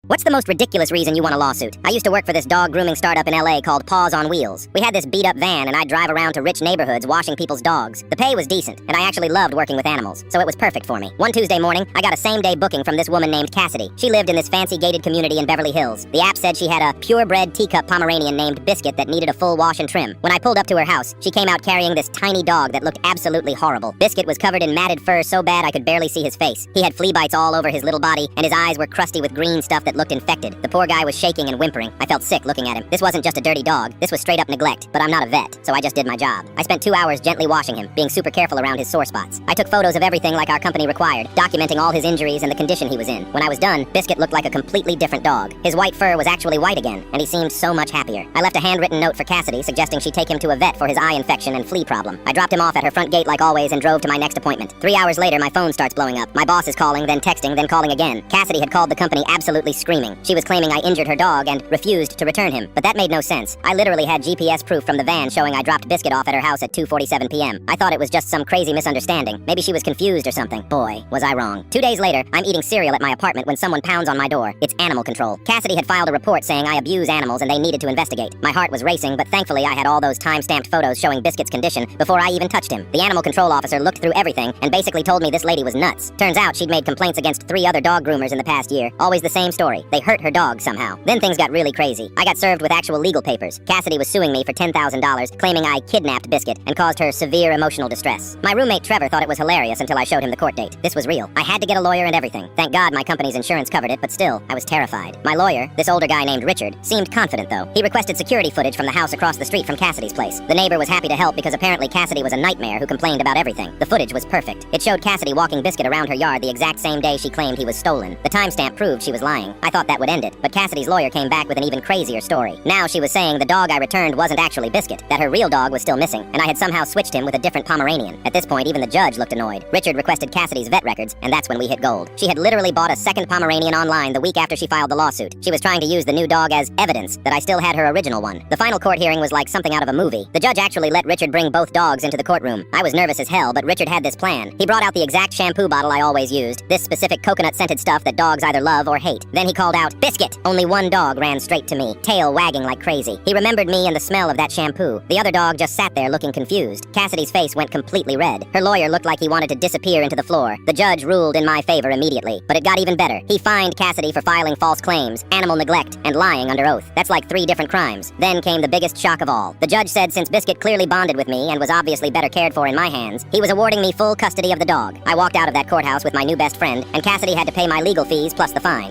What's the most ridiculous reason you want a lawsuit? I used to work for this dog grooming startup in LA called Paws on Wheels. We had this beat-up van, and I'd drive around to rich neighborhoods washing people's dogs. The pay was decent, and I actually loved working with animals, so it was perfect for me. One Tuesday morning, I got a same-day booking from this woman named Cassidy. She lived in this fancy gated community in Beverly Hills. The app said she had a purebred teacup Pomeranian named Biscuit that needed a full wash and trim. When I pulled up to her house, she came out carrying this tiny dog that looked absolutely horrible. Biscuit was covered in matted fur so bad I could barely see his face. He had flea bites all over his little body, and his eyes were crusty with green stuff that looked infected. The poor guy was shaking and whimpering. I felt sick looking at him. This wasn't just a dirty dog. This was straight up neglect. But I'm not a vet, so I just did my job. I spent 2 hours gently washing him, being super careful around his sore spots. I took photos of everything like our company required, documenting all his injuries and the condition he was in. When I was done, Biscuit looked like a completely different dog. His white fur was actually white again, and he seemed so much happier. I left a handwritten note for Cassidy suggesting she take him to a vet for his eye infection and flea problem. I dropped him off at her front gate like always and drove to my next appointment. 3 hours later, my phone starts blowing up. My boss is calling, then texting, then calling again. Cassidy had called the company absolutely screaming. She was claiming I injured her dog and refused to return him, but that made no sense. I literally had GPS proof from the van showing I dropped Biscuit off at her house at 2:47 p.m. I thought it was just some crazy misunderstanding. Maybe she was confused or something. Boy, was I wrong. 2 days later, I'm eating cereal at my apartment when someone pounds on my door. It's animal control. Cassidy had filed a report saying I abuse animals and they needed to investigate. My heart was racing, but thankfully I had all those time-stamped photos showing Biscuit's condition before I even touched him. The animal control officer looked through everything and basically told me this lady was nuts. Turns out she'd made complaints against 3 other dog groomers in the past year. Always the same story. They hurt her dog somehow. Then things got really crazy. I got served with actual legal papers. Cassidy was suing me for $10,000, claiming I kidnapped Biscuit and caused her severe emotional distress. My roommate Trevor thought it was hilarious until I showed him the court date. This was real. I had to get a lawyer and everything. Thank God my company's insurance covered it, but still, I was terrified. My lawyer, this older guy named Richard, seemed confident though. He requested security footage from the house across the street from Cassidy's place. The neighbor was happy to help because apparently Cassidy was a nightmare who complained about everything. The footage was perfect. It showed Cassidy walking Biscuit around her yard the exact same day she claimed he was stolen. The timestamp proved she was lying. I thought that would end it, but Cassidy's lawyer came back with an even crazier story. Now she was saying the dog I returned wasn't actually Biscuit, that her real dog was still missing, and I had somehow switched him with a different Pomeranian. At this point, even the judge looked annoyed. Richard requested Cassidy's vet records, and that's when we hit gold. She had literally bought a second Pomeranian online the week after she filed the lawsuit. She was trying to use the new dog as evidence that I still had her original one. The final court hearing was like something out of a movie. The judge actually let Richard bring both dogs into the courtroom. I was nervous as hell, but Richard had this plan. He brought out the exact shampoo bottle I always used, this specific coconut-scented stuff that dogs either love or hate. Then he called out, "Biscuit!" Only one dog ran straight to me, tail wagging like crazy. He remembered me and the smell of that shampoo. The other dog just sat there looking confused. Cassidy's face went completely red. Her lawyer looked like he wanted to disappear into the floor. The judge ruled in my favor immediately, but it got even better. He fined Cassidy for filing false claims, animal neglect, and lying under oath. That's like 3 different crimes. Then came the biggest shock of all. The judge said since Biscuit clearly bonded with me and was obviously better cared for in my hands, he was awarding me full custody of the dog. I walked out of that courthouse with my new best friend, and Cassidy had to pay my legal fees plus the fine.